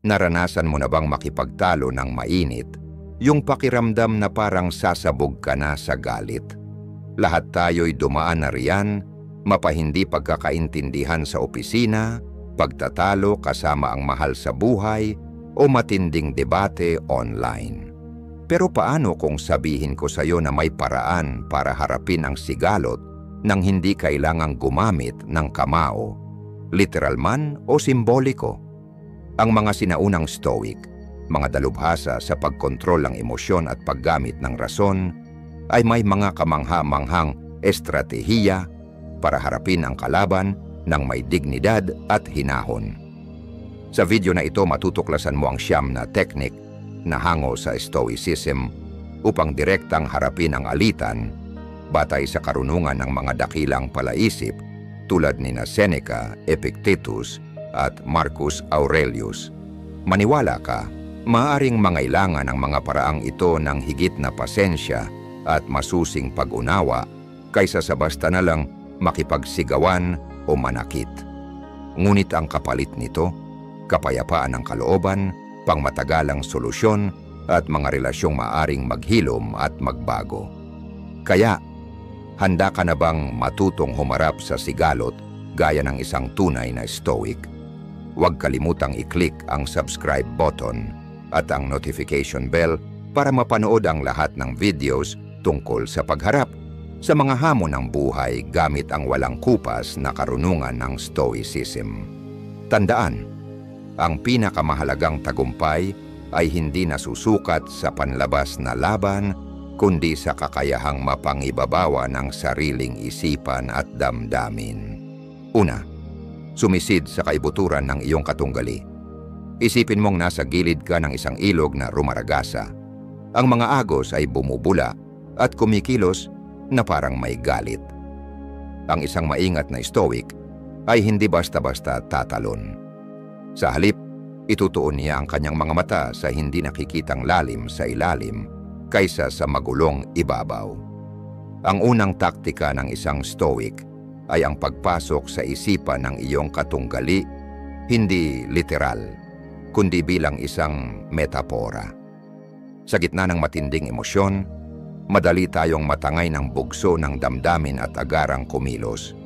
Naranasan mo na bang makipagtalo ng mainit? Yung pakiramdam na parang sasabog ka na sa galit. Lahat tayo'y dumaan na riyan, mapahindi pagkakaintindihan sa opisina, pagtatalo kasama ang mahal sa buhay, o matinding debate online. Pero paano kung sabihin ko sa iyo na may paraan para harapin ang sigalot nang hindi kailangang gumamit ng kamao, literal man o simboliko? Ang mga sinaunang Stoic, mga dalubhasa sa pagkontrol ng emosyon at paggamit ng rason, ay may mga kamangha-manghang estratehiya para harapin ang kalaban ng may dignidad at hinahon. Sa video na ito matutuklasan mo ang siyam na teknik na hango sa Stoicism upang direktang harapin ang alitan batay sa karunungan ng mga dakilang palaisip tulad ni Seneca, Epictetus at Marcus Aurelius. Maniwala ka, maaaring mangailangan ang mga paraang ito ng higit na pasensya at masusing pag-unawa kaysa sa basta na lang makipagsigawan o manakit. Ngunit ang kapalit nito, kapayapaan ng kalooban, pangmatagalang solusyon at mga relasyong maaring maghilom at magbago. Kaya, handa ka na bang matutong humarap sa sigalot gaya ng isang tunay na Stoic? Huwag kalimutang i-click ang subscribe button at ang notification bell para mapanood ang lahat ng videos tungkol sa pagharap sa mga hamon ng buhay gamit ang walang kupas na karunungan ng Stoicism. Tandaan, ang pinakamahalagang tagumpay ay hindi nasusukat sa panlabas na laban, kundi sa kakayahang mapangibabawa ng sariling isipan at damdamin. Una, sumisid sa kaibuturan ng iyong katunggali. Isipin mong nasa gilid ka ng isang ilog na rumaragasa. Ang mga agos ay bumubula at kumikilos na parang may galit. Ang isang maingat na Stoic ay hindi basta-basta tatalon. Sa halip, itutuon niya ang kanyang mga mata sa hindi nakikitang lalim sa ilalim kaysa sa magulong ibabaw. Ang unang taktika ng isang Stoic ay ang pagpasok sa isipan ng iyong katunggali, hindi literal, kundi bilang isang metapora. Sa gitna ng matinding emosyon, madali tayong matangay ng bugso ng damdamin at agarang kumilos.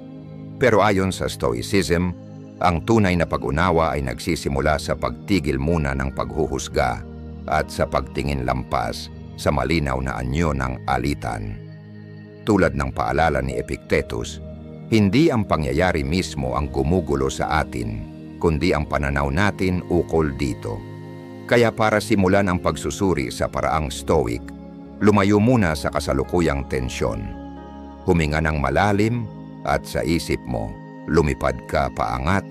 Pero ayon sa Stoicism, ang tunay na pag-unawa ay nagsisimula sa pagtigil muna ng paghuhusga at sa pagtingin lampas sa malinaw na anyo ng alitan. Tulad ng paalala ni Epictetus, hindi ang pangyayari mismo ang gumugulo sa atin, kundi ang pananaw natin ukol dito. Kaya para simulan ang pagsusuri sa paraang Stoic, lumayo muna sa kasalukuyang tensyon. Huminga ng malalim at sa isip mo, lumipad ka paangat,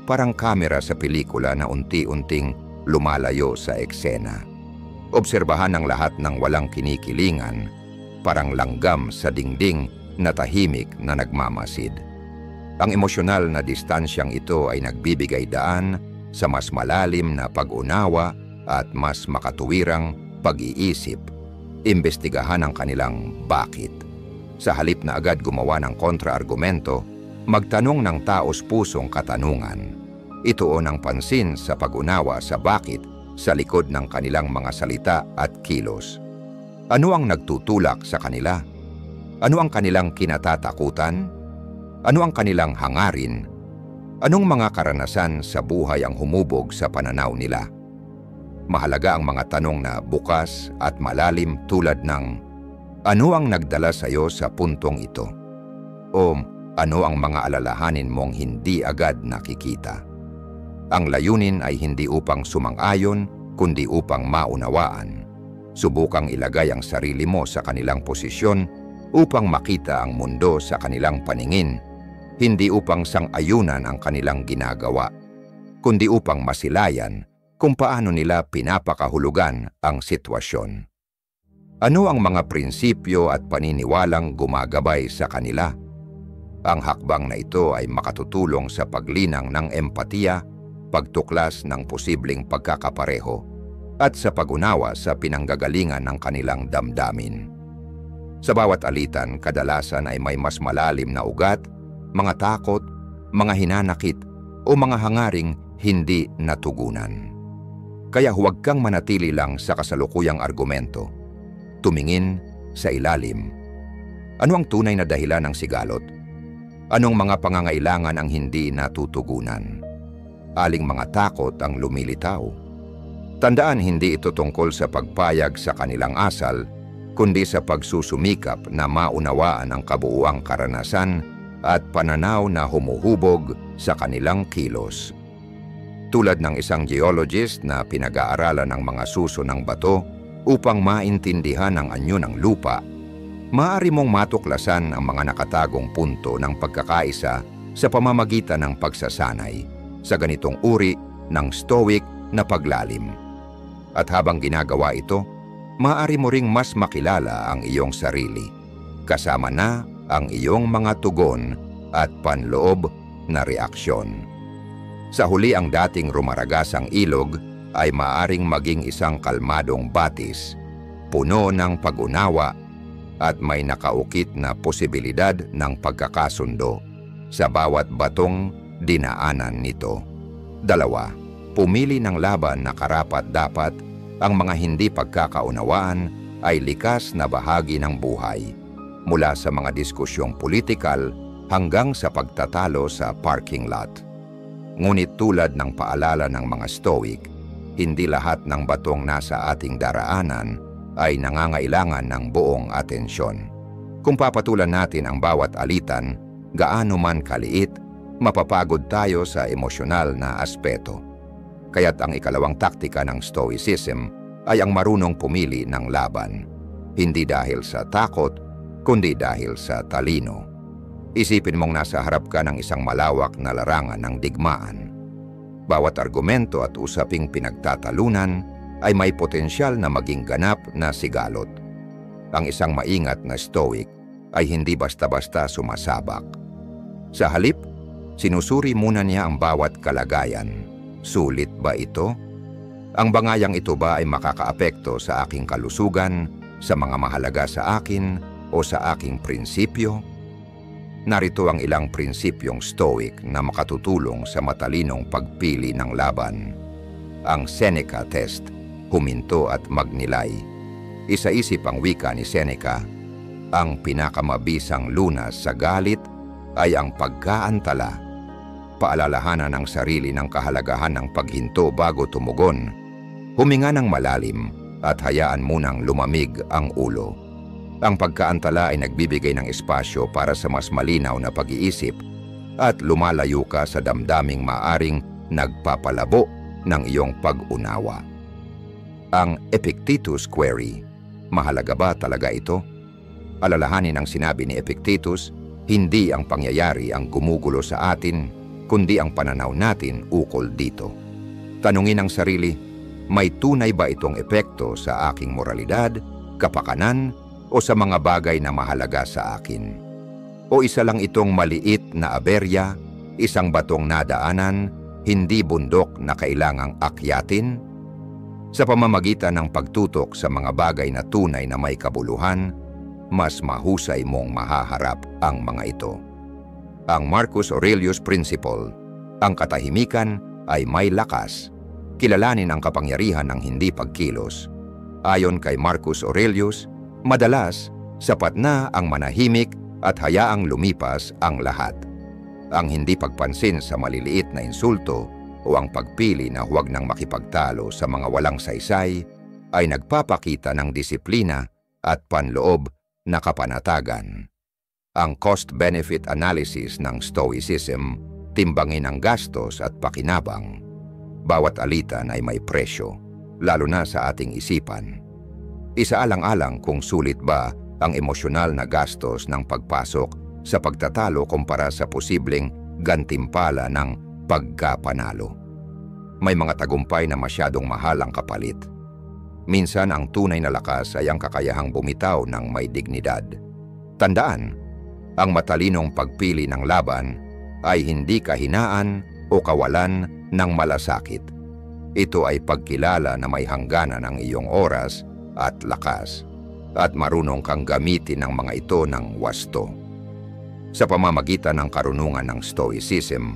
parang kamera sa pelikula na unti-unting lumalayo sa eksena. Obserbahan ang lahat ng walang kinikilingan, parang langgam sa dingding na tahimik na nagmamasid. Ang emosyonal na distansyang ito ay nagbibigay daan sa mas malalim na pag-unawa at mas makatuwirang pag-iisip. Imbestigahan ang kanilang bakit. Sa halip na agad gumawa ng kontra-argumento, magtanong ng taos-pusong katanungan. Ituon ang pansin sa pag-unawa sa bakit sa likod ng kanilang mga salita at kilos. Ano ang nagtutulak sa kanila? Ano ang kanilang kinatatakutan? Ano ang kanilang hangarin? Anong mga karanasan sa buhay ang humubog sa pananaw nila? Mahalaga ang mga tanong na bukas at malalim tulad ng, ano ang nagdala sa iyo sa puntong ito? O ano ang mga alalahanin mong hindi agad nakikita? Ang layunin ay hindi upang sumang-ayon, kundi upang maunawaan. Subukang ilagay ang sarili mo sa kanilang posisyon upang makita ang mundo sa kanilang paningin, hindi upang sang-ayunan ang kanilang ginagawa, kundi upang masilayan kung paano nila pinapakahulugan ang sitwasyon. Ano ang mga prinsipyo at paniniwalang gumagabay sa kanila? Ang hakbang na ito ay makatutulong sa paglinang ng empatiya, pagtuklas ng posibleng pagkakapareho, at sa pag-unawa sa pinanggagalingan ng kanilang damdamin. Sa bawat alitan, kadalasan ay may mas malalim na ugat, mga takot, mga hinanakit, o mga hangaring hindi natugunan. Kaya huwag kang manatili lang sa kasalukuyang argumento. Tumingin sa ilalim. Ano ang tunay na dahilan ng sigalot? Anong mga pangangailangan ang hindi natutugunan? Aling mga takot ang lumilitaw? Tandaan, hindi ito tungkol sa pagpayag sa kanilang asal, kundi sa pagsusumikap na maunawaan ang kabuuang karanasan at pananaw na humuhubog sa kanilang kilos. Tulad ng isang geologist na pinag-aaralan ng mga suso ng bato upang maintindihan ang anyo ng lupa, maaari mong matuklasan ang mga nakatagong punto ng pagkakaisa sa pamamagitan ng pagsasanay sa ganitong uri ng stoic na paglalim. At habang ginagawa ito, maaari mo ring mas makilala ang iyong sarili, kasama na ang iyong mga tugon at panloob na reaksyon. Sa huli, ang dating rumaragasang ilog ay maaaring maging isang kalmadong batis, puno ng pag-unawa at may nakaukit na posibilidad ng pagkakasundo sa bawat batong dinaanan nito. 2. Pumili ng laban na karapat-dapat. Ang mga hindi pagkakaunawaan ay likas na bahagi ng buhay, mula sa mga diskusyong politikal hanggang sa pagtatalo sa parking lot. Ngunit tulad ng paalala ng mga Stoic, hindi lahat ng batong nasa ating daraanan ay nangangailangan ng buong atensyon. Kung papatulan natin ang bawat alitan, gaano man kaliit, mapapagod tayo sa emosyonal na aspeto. Kaya't ang ikalawang taktika ng Stoicism ay ang marunong pumili ng laban, hindi dahil sa takot, kundi dahil sa talino. Isipin mong nasa harap ka ng isang malawak na larangan ng digmaan. Bawat argumento at usaping pinagtatalunan ay may potensyal na maging ganap na sigalot. Ang isang maingat na Stoic ay hindi basta-basta sumasabak. Sa halip, sinusuri muna niya ang bawat kalagayan. Sulit ba ito? Ang bangayang ito ba ay makakaapekto sa aking kalusugan, sa mga mahalaga sa akin, o sa aking prinsipyo? Narito ang ilang prinsipyong Stoic na makatutulong sa matalinong pagpili ng laban. Ang Seneca Test, huminto at magnilay. Isaisip ang wika ni Seneca, ang pinakamabisang lunas sa galit ay ang pagkaantala. Paalalahanan ang sarili ng kahalagahan ng paghinto bago tumugon. Huminga ng malalim at hayaan munang lumamig ang ulo. Ang pagkaantala ay nagbibigay ng espasyo para sa mas malinaw na pag-iisip at lumalayo ka sa damdaming maaring nagpapalabo ng iyong pag-unawa. Ang Epictetus Query, mahalaga ba talaga ito? Alalahanin ang sinabi ni Epictetus, hindi ang pangyayari ang gumugulo sa atin, kundi ang pananaw natin ukol dito. Tanungin ang sarili, may tunay ba itong epekto sa aking moralidad, kapakanan, o sa mga bagay na mahalaga sa akin? O isa lang itong maliit na aberya, isang batong nadaanan, hindi bundok na kailangang akyatin? Sa pamamagitan ng pagtutok sa mga bagay na tunay na may kabuluhan, mas mahusay mong mahaharap ang mga ito. Ang Marcus Aurelius Principle, ang katahimikan ay may lakas. Kilalanin ang kapangyarihan ng hindi pagkilos. Ayon kay Marcus Aurelius, madalas, sapat na ang manahimik at hayaang lumipas ang lahat. Ang hindi pagpansin sa maliliit na insulto o ang pagpili na huwag nang makipagtalo sa mga walang saysay ay nagpapakita ng disiplina at panloob na kapanatagan. Ang cost-benefit analysis ng Stoicism, timbangin ang gastos at pakinabang. Bawat alitan ay may presyo, lalo na sa ating isipan. Isaalang-alang kung sulit ba ang emosyonal na gastos ng pagpasok sa pagtatalo kumpara sa posibleng gantimpala ng pagkapanalo. May mga tagumpay na masyadong mahal ang kapalit. Minsan ang tunay na lakas ay ang kakayahang bumitaw ng may dignidad. Tandaan, ang matalinong pagpili ng laban ay hindi kahinaan o kawalan ng malasakit. Ito ay pagkilala na may hangganan ang iyong oras at lakas, at marunong kang gamitin ng mga ito ng wasto. Sa pamamagitan ng karunungan ng Stoicism,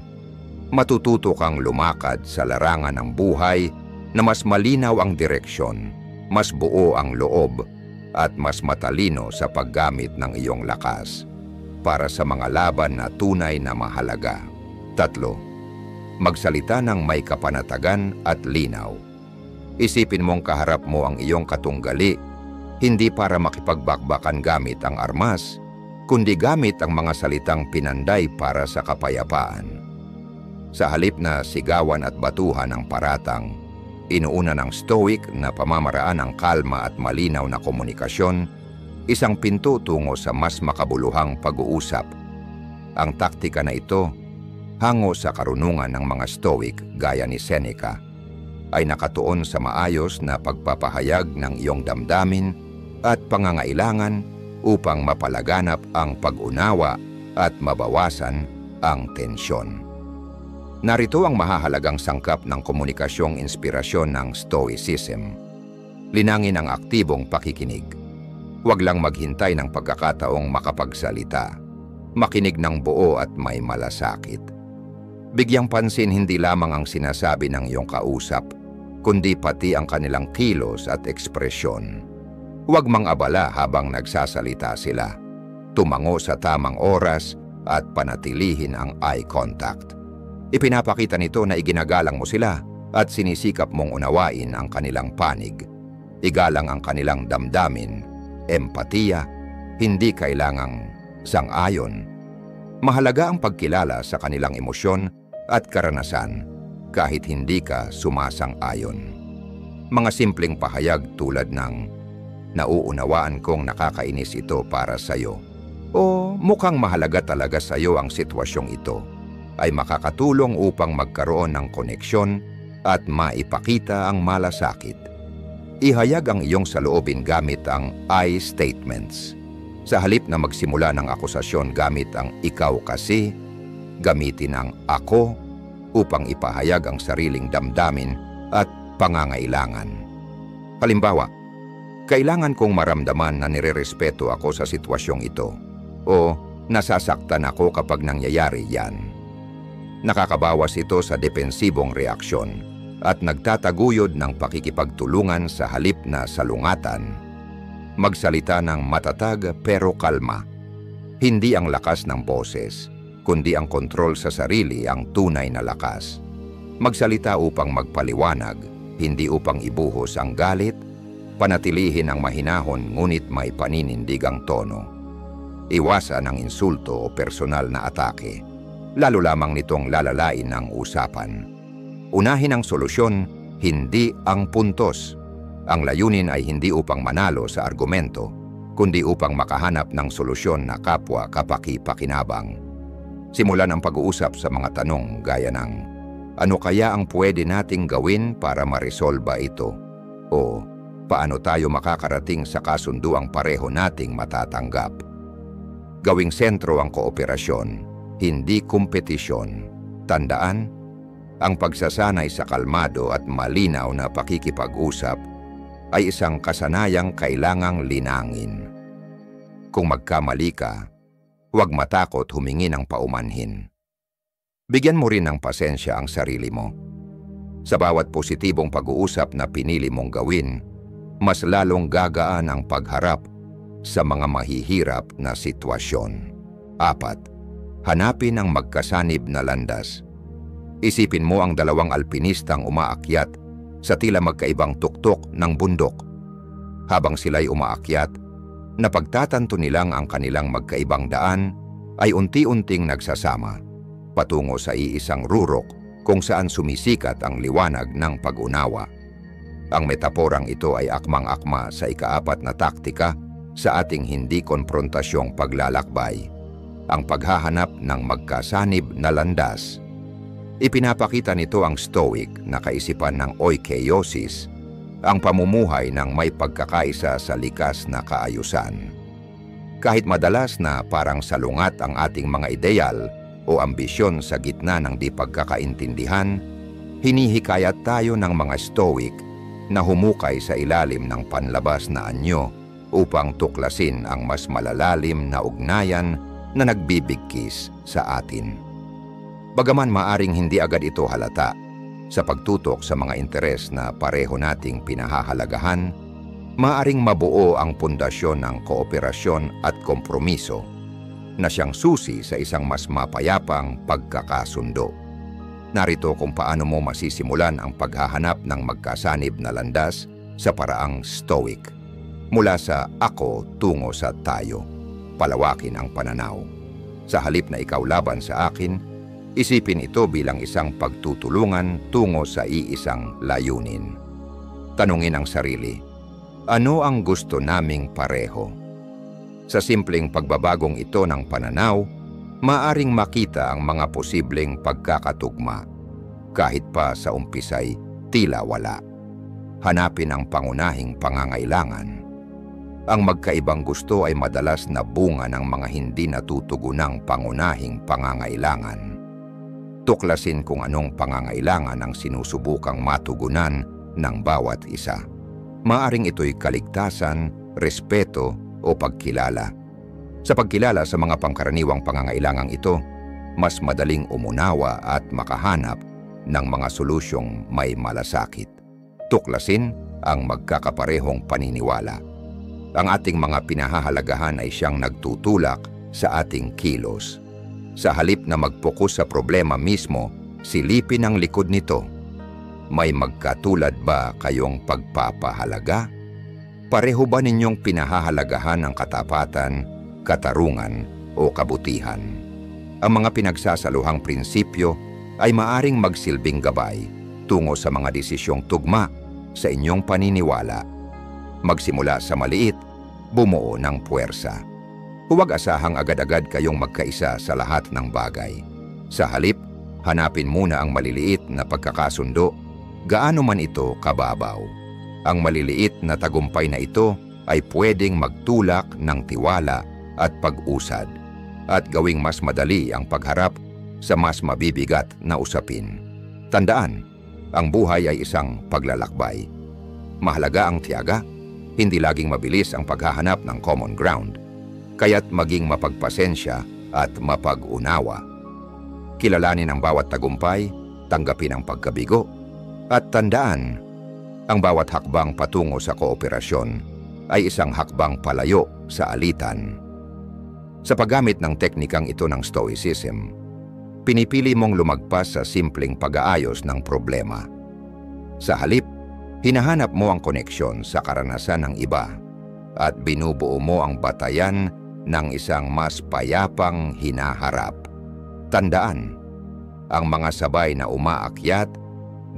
matututo kang lumakad sa larangan ng buhay na mas malinaw ang direksyon, mas buo ang loob, at mas matalino sa paggamit ng iyong lakas para sa mga laban na tunay na mahalaga. 3. Magsalita ng may kapanatagan at linaw. Isipin mong kaharap mo ang iyong katunggali, hindi para makipagbakbakan gamit ang armas, kundi gamit ang mga salitang pinanday para sa kapayapaan. Sa halip na sigawan at batuhan ng paratang, inuuna ng Stoic na pamamaraan ng kalma at malinaw na komunikasyon, isang pinto tungo sa mas makabuluhang pag-uusap. Ang taktika na ito, hango sa karunungan ng mga Stoic gaya ni Seneca, ay nakatuon sa maayos na pagpapahayag ng iyong damdamin at pangangailangan upang mapalaganap ang pag-unawa at mabawasan ang tensyon. Narito ang mahahalagang sangkap ng komunikasyong inspirasyon ng Stoicism. Linangin ang aktibong pakikinig. Huwag lang maghintay ng pagkakataong makapagsalita. Makinig ng buo at may malasakit. Bigyang pansin hindi lamang ang sinasabi ng iyong kausap, kundi pati ang kanilang kilos at ekspresyon. Huwag mang abala habang nagsasalita sila. Tumango sa tamang oras at panatilihin ang eye contact. Ipinapakita nito na iginagalang mo sila at sinisikap mong unawain ang kanilang panig. Igalang ang kanilang damdamin, empatiya, hindi kailangang sang-ayon. Mahalaga ang pagkilala sa kanilang emosyon at karanasan kahit hindi ka sumasang-ayon. Mga simpleng pahayag tulad ng nauunawaan kong nakakainis ito para sa'yo o mukhang mahalaga talaga sa'yo ang sitwasyong ito ay makakatulong upang magkaroon ng koneksyon at maipakita ang malasakit. Ihayag ang iyong saloobin gamit ang I statements. Sa halip na magsimula ng akusasyon gamit ang ikaw kasi, gamitin ang ako upang ipahayag ang sariling damdamin at pangangailangan. Halimbawa, kailangan kong maramdaman na nirerespeto ako sa sitwasyong ito o nasasaktan ako kapag nangyayari yan. Nakakabawas ito sa depensibong reaksyon at nagtataguyod ng pakikipagtulungan sa halip na salungatan. Magsalita ng matatag pero kalma. Hindi ang lakas ng boses, kundi ang kontrol sa sarili ang tunay na lakas. Magsalita upang magpaliwanag, hindi upang ibuhos ang galit. Panatilihin ang mahinahon ngunit may paninindigang tono. Iwasan ang insulto o personal na atake, lalo lamang nitong lalalain ang usapan. Unahin ang solusyon, hindi ang puntos. Ang layunin ay hindi upang manalo sa argumento, kundi upang makahanap ng solusyon na kapwa kapaki-pakinabang. Simulan ang pag-uusap sa mga tanong gaya ng, ano kaya ang pwede nating gawin para maresolba ito? O, paano tayo makakarating sa kasunduang pareho nating matatanggap? Gawing sentro ang kooperasyon, hindi kompetisyon. Tandaan, ang pagsasanay sa kalmado at malinaw na pakikipag-usap ay isang kasanayang kailangang linangin. Kung magkamali ka, huwag matakot humingi ng paumanhin. Bigyan mo rin ng pasensya ang sarili mo. Sa bawat positibong pag-uusap na pinili mong gawin, mas lalong gagaan ang pagharap sa mga mahihirap na sitwasyon. 4. Hanapin ang magkasanib na landas. Isipin mo ang dalawang alpinistang umaakyat sa tila magkaibang tuktok ng bundok. Habang sila'y umaakyat, napagtatanto nilang ang kanilang magkaibang daan ay unti-unting nagsasama, patungo sa iisang rurok kung saan sumisikat ang liwanag ng pag-unawa. Ang metaporang ito ay akmang-akma sa ika-4 na taktika sa ating hindi konfrontasyong paglalakbay, ang paghahanap ng magkasanib na landas. Ipinapakita nito ang Stoic na kaisipan ng oikeiosis, ang pamumuhay ng may pagkakaisa sa likas na kaayusan. Kahit madalas na parang salungat ang ating mga ideal o ambisyon sa gitna ng di pagkakaintindihan, hinihikayat tayo ng mga Stoic na humukay sa ilalim ng panlabas na anyo upang tuklasin ang mas malalalim na ugnayan na nagbibigkis sa atin. Bagaman maaring hindi agad ito halata, Sa pagtutok sa mga interes na pareho nating pinahahalagahan, maaring mabuo ang pundasyon ng kooperasyon at kompromiso na siyang susi sa isang mas mapayapang pagkakasundo. Narito kung paano mo masisimulan ang paghahanap ng magkasanib na landas sa paraang Stoic. Mula sa ako tungo sa tayo, palawakin ang pananaw. Sa halip na ikaw laban sa akin, isipin ito bilang isang pagtutulungan tungo sa iisang layunin. Tanungin ang sarili, ano ang gusto naming pareho? Sa simpleng pagbabagong ito ng pananaw, maaring makita ang mga posibleng pagkakatugma. Kahit pa sa umpisay, tila wala. Hanapin ang pangunahing pangangailangan. Ang magkaibang gusto ay madalas na bunga ng mga hindi natutugunang pangunahing pangangailangan. Tuklasin kung anong pangangailangan ang sinusubukang matugunan ng bawat isa. Maaring ito'y kaligtasan, respeto, o pagkilala. Sa pagkilala sa mga pangkaraniwang pangangailangang ito, mas madaling umunawa at makahanap ng mga solusyong may malasakit. Tuklasin ang magkakaparehong paniniwala. Ang ating mga pinahahalagahan ay siyang nagtutulak sa ating kilos. Sa halip na mag-focus sa problema mismo, silipin ang likod nito. May magkatulad ba kayong pagpapahalaga? Pareho ba ninyong pinahahalagahan ang katapatan, katarungan o kabutihan? Ang mga pinagsasaluhang prinsipyo ay maaring magsilbing gabay tungo sa mga desisyong tugma sa inyong paniniwala. Magsimula sa maliit, bumuo ng puwersa. Huwag asahang agad-agad kayong magkaisa sa lahat ng bagay. Sa halip, hanapin muna ang maliliit na pagkakasundo, gaano man ito kababaw. Ang maliliit na tagumpay na ito ay pwedeng magtulak ng tiwala at pag-usad at gawing mas madali ang pagharap sa mas mabibigat na usapin. Tandaan, ang buhay ay isang paglalakbay. Mahalaga ang tiyaga, hindi laging mabilis ang paghahanap ng common ground, kaya't maging mapagpasensya at mapag-unawa. Kilalanin ang bawat tagumpay, tanggapin ang pagkabigo, at tandaan, ang bawat hakbang patungo sa kooperasyon ay isang hakbang palayo sa alitan. Sa paggamit ng teknikang ito ng Stoicism, pinipili mong lumagpas sa simpleng pag-aayos ng problema. Sa halip, hinahanap mo ang koneksyon sa karanasan ng iba at binubuo mo ang batayan ng isang mas payapang hinaharap. Tandaan, ang mga sabay na umaakyat,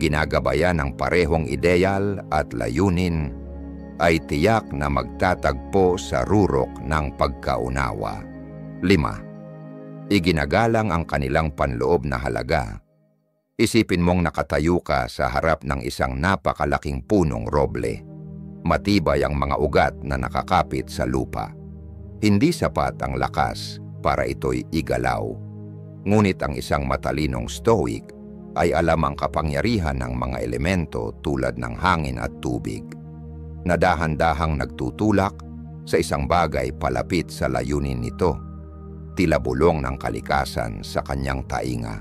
ginagabayan ng parehong ideyal at layunin, ay tiyak na magtatagpo sa rurok ng pagkaunawa. 5. Iginagalang ang kanilang panloob na halaga. Isipin mong nakatayo ka sa harap ng isang napakalaking punong roble. Matibay ang mga ugat na nakakapit sa lupa. Hindi sapat ang lakas para ito'y igalaw. Ngunit ang isang matalinong Stoic ay alam ang kapangyarihan ng mga elemento tulad ng hangin at tubig, na dahan-dahang nagtutulak sa isang bagay palapit sa layunin nito, tila bulong ng kalikasan sa kanyang tainga.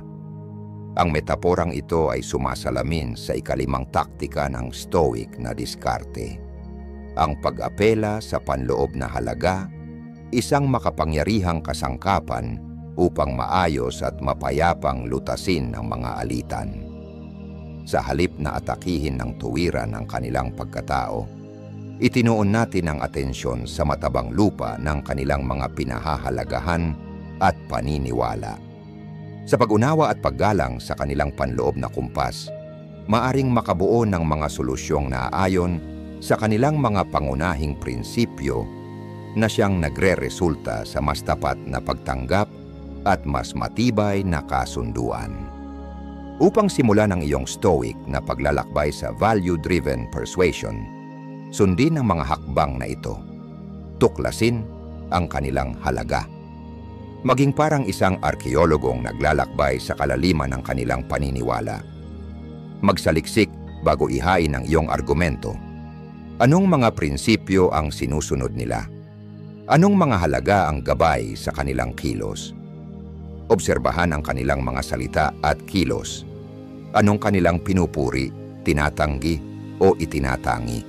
Ang metaporang ito ay sumasalamin sa ikalimang taktika ng Stoic na diskarte. Ang pag-apela sa panloob na halaga, isang makapangyarihang kasangkapan upang maayos at mapayapang lutasin ang mga alitan. Sa halip na atakihin ng tuwiran ang kanilang pagkatao, itinuon natin ang atensyon sa matabang lupa ng kanilang mga pinahahalagahan at paniniwala. Sa pag-unawa at paggalang sa kanilang panloob na kumpas, maaring makabuo ng mga solusyong naaayon sa kanilang mga pangunahing prinsipyo na siyang nagre-resulta sa mas tapat na pagtanggap at mas matibay na kasunduan. Upang simulan ang iyong Stoic na paglalakbay sa value-driven persuasion, sundin ang mga hakbang na ito. Tuklasin ang kanilang halaga. Maging parang isang arkeologong naglalakbay sa kalaliman ng kanilang paniniwala. Magsaliksik bago ihain ang iyong argumento. Anong mga prinsipyo ang sinusunod nila? Anong mga halaga ang gabay sa kanilang kilos? Obserbahan ang kanilang mga salita at kilos. Anong kanilang pinupuri, tinatanggi, o itinatangi?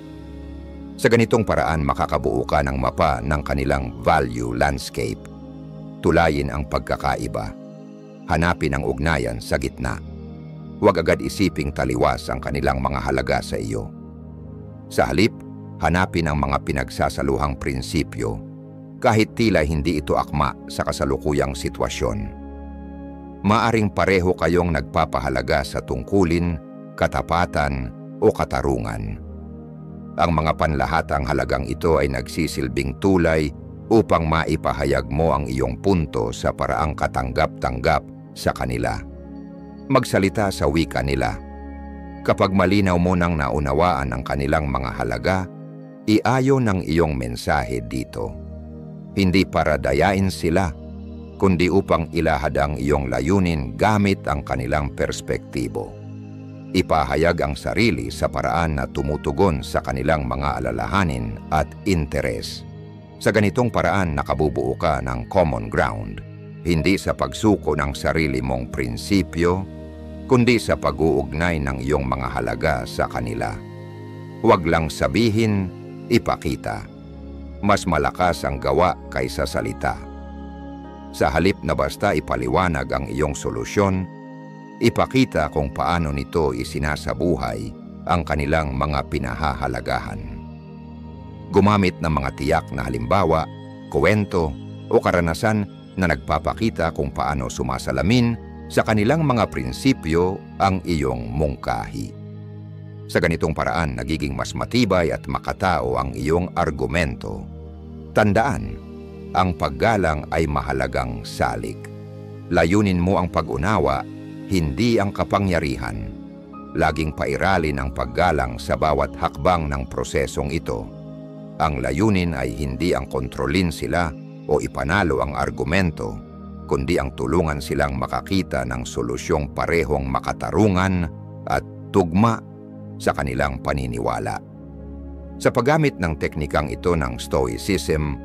Sa ganitong paraan makakabuo ka ng mapa ng kanilang value landscape. Tulayin ang pagkakaiba. Hanapin ang ugnayan sa gitna. Huwag agad isiping taliwas ang kanilang mga halaga sa iyo. Sa halip, hanapin ang mga pinagsasaluhang prinsipyo, kahit tila hindi ito akma sa kasalukuyang sitwasyon. Maaring pareho kayong nagpapahalaga sa tungkulin, katapatan, o katarungan. Ang mga panlahatang halagang ito ay nagsisilbing tulay upang maipahayag mo ang iyong punto sa paraang katanggap-tanggap sa kanila. Magsalita sa wika nila. Kapag malinaw mo nang naunawaan ang kanilang mga halaga, iayo ng iyong mensahe dito. Hindi para dayain sila, kundi upang ilahad ang iyong layunin gamit ang kanilang perspektibo. Ipahayag ang sarili sa paraan na tumutugon sa kanilang mga alalahanin at interes. Sa ganitong paraan nakabubuo ka ng common ground, hindi sa pagsuko ng sarili mong prinsipyo, kundi sa pag-uugnay ng iyong mga halaga sa kanila. Huwag lang sabihin, ipakita. Mas malakas ang gawa kaysa salita. Sa halip na basta ipaliwanag ang iyong solusyon, ipakita kung paano nito isinasabuhay ang kanilang mga pinahahalagahan. Gumamit ng mga tiyak na halimbawa, kuwento o karanasan na nagpapakita kung paano sumasalamin sa kanilang mga prinsipyo ang iyong mungkahi. Sa ganitong paraan, nagiging mas matibay at makatao ang iyong argumento. Tandaan, ang paggalang ay mahalagang salik. Layunin mo ang pag-unawa, hindi ang kapangyarihan. Laging pairalin ang paggalang sa bawat hakbang ng prosesong ito. Ang layunin ay hindi ang kontrolin sila o ipanalo ang argumento, kundi ang tulungan silang makakita ng solusyong parehong makatarungan at tugma sa kanilang paniniwala. Sa paggamit ng teknikang ito ng Stoicism,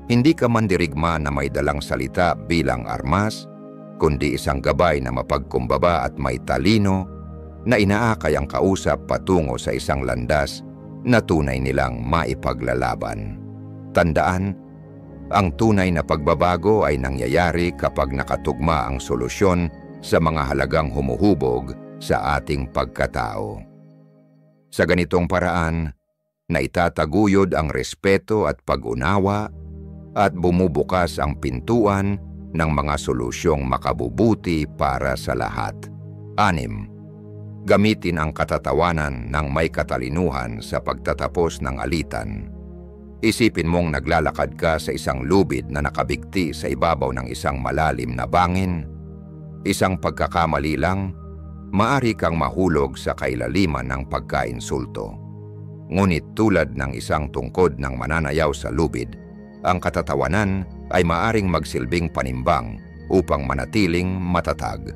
hindi ka mandirigma na may dalang salita bilang armas, kundi isang gabay na mapagkumbaba at may talino na inaakay ang kausap patungo sa isang landas na tunay nilang maipaglalaban. Tandaan, ang tunay na pagbabago ay nangyayari kapag nakatugma ang solusyon sa mga halagang humuhubog sa ating pagkatao. Sa ganitong paraan, naitataguyod ang respeto at pag-unawa at bumubukas ang pintuan ng mga solusyong makabubuti para sa lahat. 6. Gamitin ang katatawanan ng may katalinuhan sa pagtatapos ng alitan. Isipin mong naglalakad ka sa isang lubid na nakabigti sa ibabaw ng isang malalim na bangin. Isang pagkakamali lang, maari kang mahulog sa kailaliman ng pagkainsulto. Ngunit tulad ng isang tungkod ng mananayaw sa lubid, ang katatawanan ay maaring magsilbing panimbang upang manatiling matatag.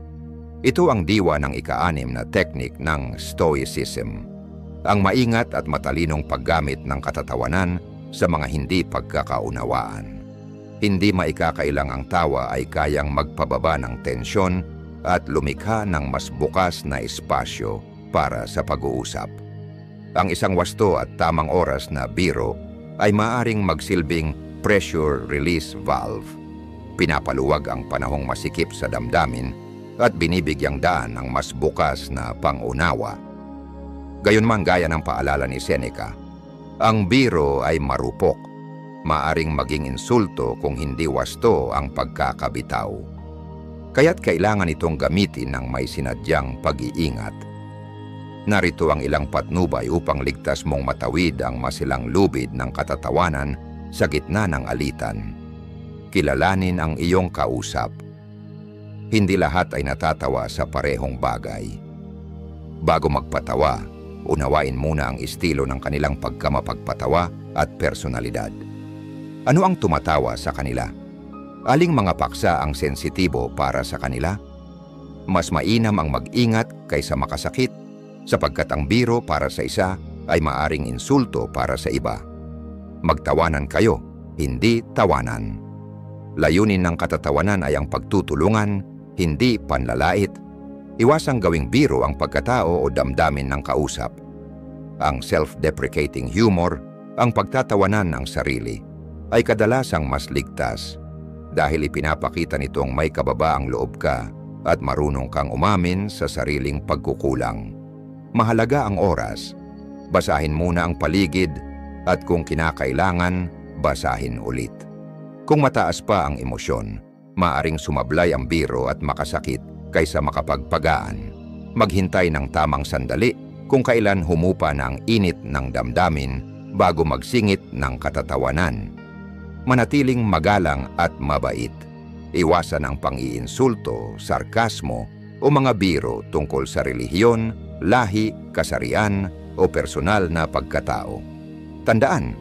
Ito ang diwa ng ika-6 na teknik ng Stoicism. Ang maingat at matalinong paggamit ng katatawanan sa mga hindi pagkakaunawaan. Hindi maikakailang ang tawa ay kayang magpababa ng tensyon at lumikha ng mas bukas na espasyo para sa pag-uusap. Ang isang wasto at tamang oras na biro ay maaring magsilbing pressure release valve. Pinapaluwag ang panahong masikip sa damdamin at binibigyang daan ng mas bukas na pangunawa. Gayunman, gaya ng paalala ni Seneca, ang biro ay marupok, maaring maging insulto kung hindi wasto ang pagkakabitaw. Kaya't kailangan itong gamitin ng may sinadyang pag-iingat. Narito ang ilang patnubay upang ligtas mong matawid ang masilang lubid ng katatawanan sa gitna ng alitan. Kilalanin ang iyong kausap. Hindi lahat ay natatawa sa parehong bagay. Bago magpatawa, unawain muna ang estilo ng kanilang pagkamapagpatawa at personalidad. Ano ang tumatawa sa kanila? Aling mga paksa ang sensitibo para sa kanila? Mas mainam ang mag-ingat kaysa makasakit, sapagkat ang biro para sa isa ay maaring insulto para sa iba. Magtawanan kayo, hindi tawanan. Layunin ng katatawanan ay ang pagtutulungan, hindi panlalait. Iwasang gawing biro ang pagkatao o damdamin ng kausap. Ang self-deprecating humor, ang pagtatawanan ng sarili, ay kadalasang mas ligtas dahil ipinapakita nitong may kababaang loob ka at marunong kang umamin sa sariling pagkukulang. Mahalaga ang oras. Basahin muna ang paligid at kung kinakailangan, basahin ulit. Kung mataas pa ang emosyon, maaring sumablay ang biro at makasakit kaysa makapagpagaan. Maghintay ng tamang sandali kung kailan humupa na ang init ng damdamin bago magsingit ng katatawanan. Manatiling magalang at mabait. Iwasan ang pang-iinsulto, sarkasmo o mga biro tungkol sa relihiyon, lahi, kasarian o personal na pagkatao. Tandaan,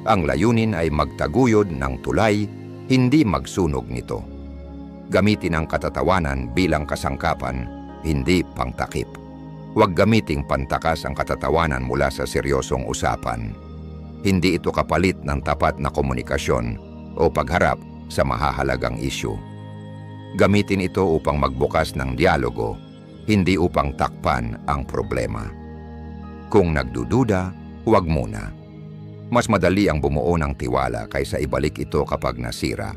ang layunin ay magtaguyod ng tulay, hindi magsunog nito. Gamitin ang katatawanan bilang kasangkapan, hindi pangtakip. Huwag gamiting pantakas ang katatawanan mula sa seryosong usapan. Hindi ito kapalit ng tapat na komunikasyon o pagharap sa mahahalagang isyu. Gamitin ito upang magbukas ng dialogo, hindi upang takpan ang problema. Kung nagdududa, huwag muna. Mas madali ang bumuo ng tiwala kaysa ibalik ito kapag nasira.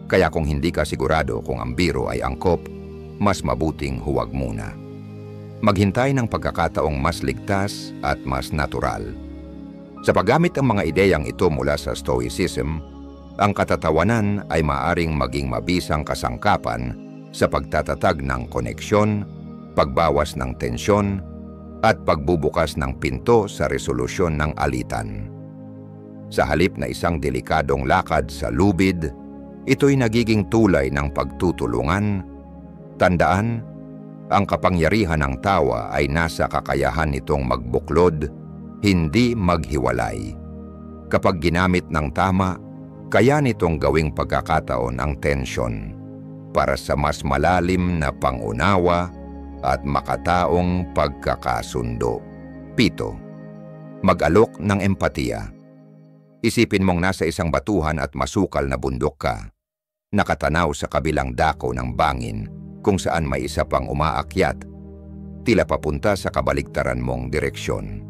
Kaya kung hindi ka sigurado kung ang biro ay angkop, mas mabuting huwag muna. Maghintay ng pagkakataong mas ligtas at mas natural. Sa paggamit ng mga ideyang ito mula sa Stoicism, ang katatawanan ay maaring maging mabisang kasangkapan sa pagtatatag ng koneksyon, pagbawas ng tensyon, at pagbubukas ng pinto sa resolusyon ng alitan. Sa halip na isang delikadong lakad sa lubid, ito'y nagiging tulay ng pagtutulungan. Tandaan, ang kapangyarihan ng tawa ay nasa kakayahan nitong magbuklod, hindi maghiwalay. Kapag ginamit ng tama, kaya nitong gawing pagkakataon ang tensyon para sa mas malalim na pangunawa at makataong pagkakasundo. 7. Mag-alok ng empatiya. Isipin mong nasa isang batuhan at masukal na bundok ka. Nakatanaw sa kabilang dako ng bangin kung saan may isa pang umaakyat, tila papunta sa kabaligtaran mong direksyon.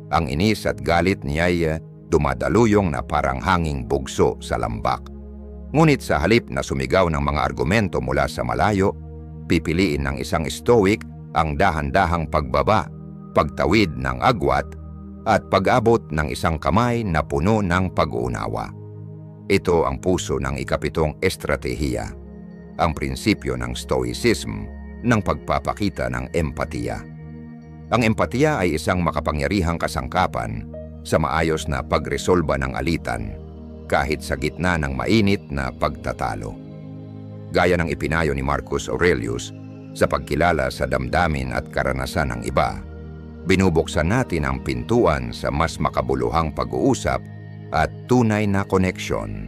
Ang inis at galit niya'y dumadaluyong na parang hanging bugso sa lambak. Ngunit sa halip na sumigaw ng mga argumento mula sa malayo, pipiliin ng isang stoic ang dahan-dahang pagbaba, pagtawid ng agwat, at pag-abot ng isang kamay na puno ng pag-uunawa. Ito ang puso ng ikapitong estratehiya, ang prinsipyo ng Stoicism ng pagpapakita ng empatiya. Ang empatiya ay isang makapangyarihang kasangkapan sa maayos na pagresolba ng alitan kahit sa gitna ng mainit na pagtatalo. Gaya ng ipinayo ni Marcus Aurelius sa pagkilala sa damdamin at karanasan ng iba, binubuksan natin ang pintuan sa mas makabuluhang pag-uusap at tunay na koneksyon.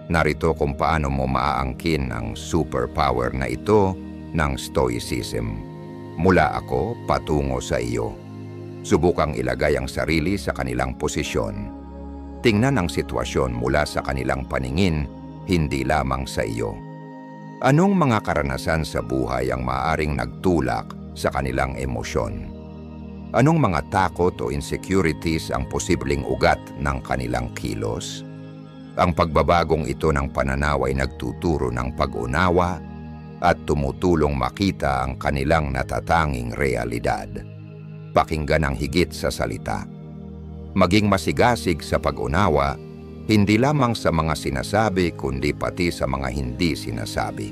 Narito kung paano mo maaangkin ang superpower na ito ng Stoicism. Mula ako patungo sa iyo. Subukang ilagay ang sarili sa kanilang posisyon. Tingnan ang sitwasyon mula sa kanilang paningin, hindi lamang sa iyo. Anong mga karanasan sa buhay ang maaaring nagtulak sa kanilang emosyon? Anong mga takot o insecurities ang posibleng ugat ng kanilang kilos? Ang pagbabagong ito ng pananaw ay nagtuturo ng pag-unawa at tumutulong makita ang kanilang natatanging realidad. Pakinggan ang higit sa salita. Maging masigasig sa pag-unawa, hindi lamang sa mga sinasabi kundi pati sa mga hindi sinasabi.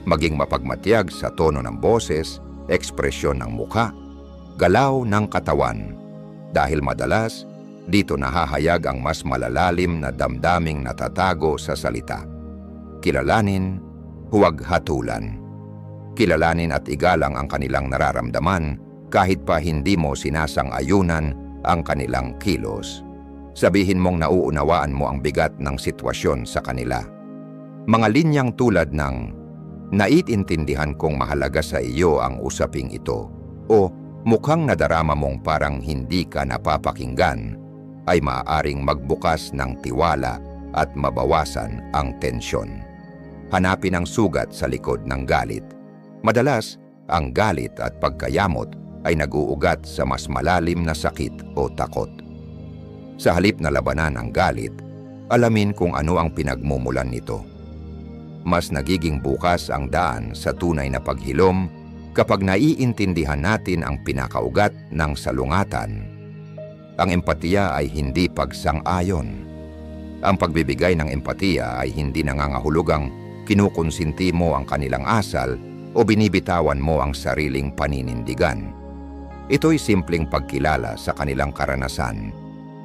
Maging mapagmatyag sa tono ng boses, ekspresyon ng mukha, galaw ng katawan, dahil madalas dito nahahayag ang mas malalalim na damdaming natatago sa salita. Kilalanin, huwag hatulan. Kilalanin at igalang ang kanilang nararamdaman kahit pa hindi mo sinasang-ayunan ang kanilang kilos. Sabihin mong nauunawaan mo ang bigat ng sitwasyon sa kanila. Mga linyang tulad ng, naiintindihan kong mahalaga sa iyo ang usaping ito, o mukhang nadarama mong parang hindi ka napapakinggan, ay maaaring magbukas ng tiwala at mabawasan ang tensyon. Hanapin ang sugat sa likod ng galit. Madalas, ang galit at pagkayamot ay nag-uugat sa mas malalim na sakit o takot. Sa halip na labanan ang galit, alamin kung ano ang pinagmumulan nito. Mas nagiging bukas ang daan sa tunay na paghilom kapag naiintindihan natin ang pinakaugat ng salungatan. Ang empatiya ay hindi pagsang-ayon. Ang pagbibigay ng empatiya ay hindi nangangahulugang kinukonsinti mo ang kanilang asal o binibitawan mo ang sariling paninindigan. Ito'y simpleng pagkilala sa kanilang karanasan,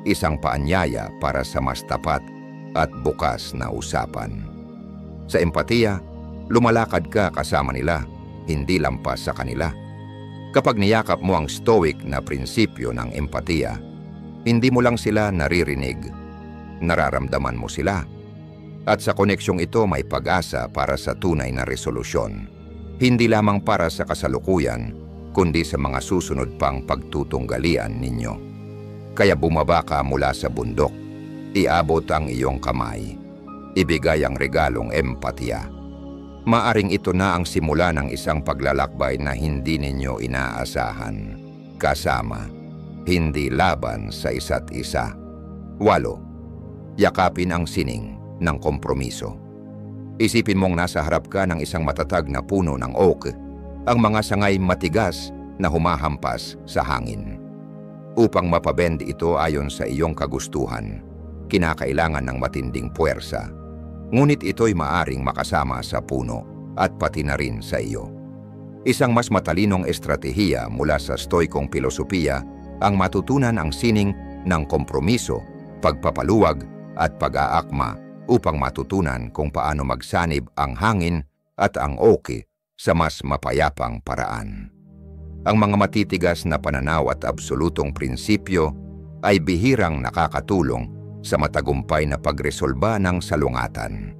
isang paanyaya para sa mas tapat at bukas na usapan. Sa empatiya, lumalakad ka kasama nila, hindi lampas sa kanila. Kapag niyakap mo ang stoic na prinsipyo ng empatiya, hindi mo lang sila naririnig, nararamdaman mo sila. At sa koneksyong ito may pag-asa para sa tunay na resolusyon, hindi lamang para sa kasalukuyan, kundi sa mga susunod pang pagtutunggalian ninyo. Kaya bumaba ka mula sa bundok, iabot ang iyong kamay, ibigay ang regalong empatiya. Maaring ito na ang simula ng isang paglalakbay na hindi ninyo inaasahan. Kasama, hindi laban sa isa't isa. 8. Yakapin ang sining ng kompromiso. Isipin mong nasa harap ka ng isang matatag na puno ng oak, ang mga sangay matigas na humahampas sa hangin. Upang mapabend ito ayon sa iyong kagustuhan, kinakailangan ng matinding puwersa. Ngunit ito'y maaring makasama sa puno at pati na rin sa iyo. Isang mas matalinong estratehiya mula sa stoikong filosofiya ang matutunan ang sining ng kompromiso, pagpapaluwag at pag-aakma upang matutunan kung paano magsanib ang hangin at ang oak sa mas mapayapang paraan. Ang mga matitigas na pananaw at absolutong prinsipyo ay bihirang nakakatulong sa matagumpay na pagresolba ng salungatan.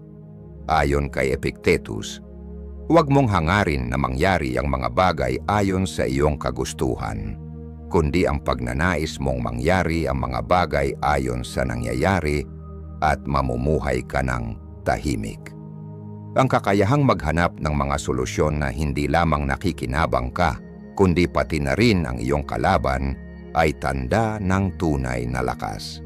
Ayon kay Epictetus, huwag mong hangarin na mangyari ang mga bagay ayon sa iyong kagustuhan, kundi ang pagnanais mong mangyari ang mga bagay ayon sa nangyayari at mamumuhay ka ng tahimik. Ang kakayahang maghanap ng mga solusyon na hindi lamang nakikinabang ka, kundi pati na rin ang iyong kalaban ay tanda ng tunay na lakas.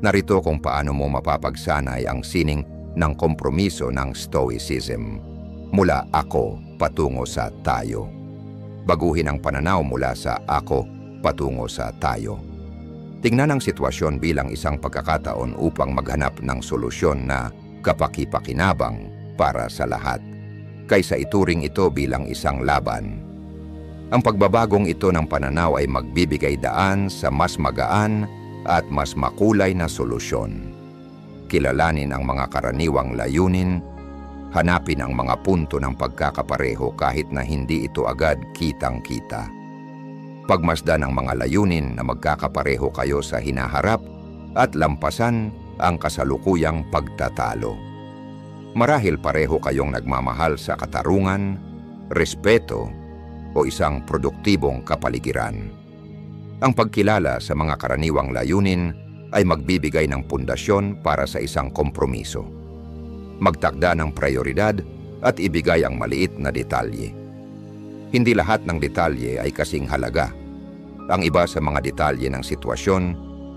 Narito kung paano mo mapapagsanay ang sining ng kompromiso ng Stoicism. Mula ako patungo sa tayo. Baguhin ang pananaw mula sa ako patungo sa tayo. Tingnan ang sitwasyon bilang isang pagkakataon upang maghanap ng solusyon na kapaki-pakinabang para sa lahat, kaysa ituring ito bilang isang laban. Ang pagbabagong ito ng pananaw ay magbibigay daan sa mas magaan at mas makulay na solusyon. Kilalanin ang mga karaniwang layunin, hanapin ang mga punto ng pagkakapareho kahit na hindi ito agad kitang-kita. Pagmasdan ang mga layunin na magkakapareho kayo sa hinaharap at lampasan ang kasalukuyang pagtatalo. Marahil pareho kayong nagmamahal sa katarungan, respeto, o isang produktibong kapaligiran. Ang pagkilala sa mga karaniwang layunin ay magbibigay ng pundasyon para sa isang kompromiso. Magtakda ng prioridad at ibigay ang maliit na detalye. Hindi lahat ng detalye ay kasing halaga. Ang iba sa mga detalye ng sitwasyon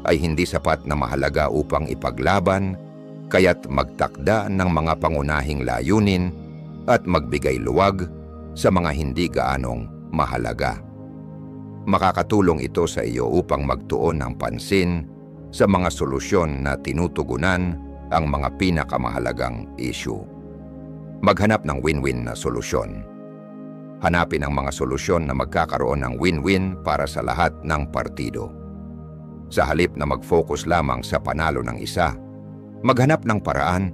ay hindi sapat na mahalaga upang ipaglaban, kaya't magtakda ng mga pangunahing layunin at magbigay luwag sa mga hindi gaanong mahalaga. Makakatulong ito sa iyo upang magtuon ng pansin sa mga solusyon na tinutugunan ang mga pinakamahalagang issue. Maghanap ng win-win na solusyon. Hanapin ang mga solusyon na magkakaroon ng win-win para sa lahat ng partido. Sa halip na mag-focus lamang sa panalo ng isa, maghanap ng paraan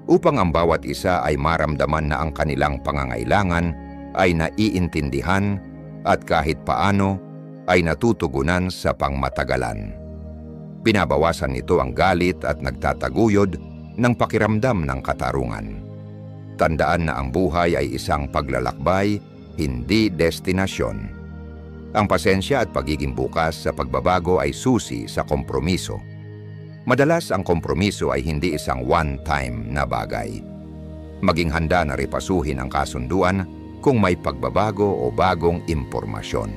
upang ang bawat isa ay maramdaman na ang kanilang pangangailangan ay naiintindihan at kahit paano ay natutugunan sa pangmatagalan. Binabawasan nito ang galit at nagtataguyod ng pakiramdam ng katarungan. Tandaan na ang buhay ay isang paglalakbay, hindi destinasyon. Ang pasensya at pagiging bukas sa pagbabago ay susi sa kompromiso. Madalas ang kompromiso ay hindi isang one-time na bagay. Maging handa na ripasuhin ang kasunduan kung may pagbabago o bagong impormasyon.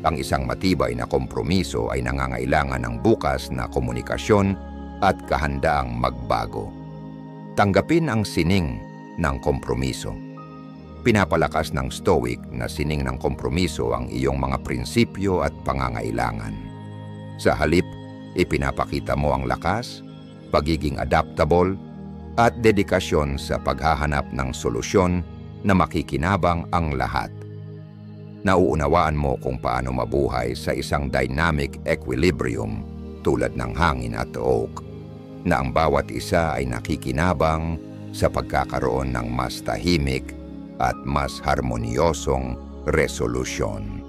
Ang isang matibay na kompromiso ay nangangailangan ng bukas na komunikasyon at kahandaang magbago. Tanggapin ang sining ng kompromiso. Pinapalakas ng Stoic na sining ng kompromiso ang iyong mga prinsipyo at pangangailangan. Sa halip, ipinapakita mo ang lakas, pagiging adaptable, at dedikasyon sa paghahanap ng solusyon na makikinabang ang lahat. Nauunawaan mo kung paano mabuhay sa isang dynamic equilibrium tulad ng hangin at oak, na ang bawat isa ay nakikinabang sa pagkakaroon ng mas tahimik at mas harmonyosong resolusyon.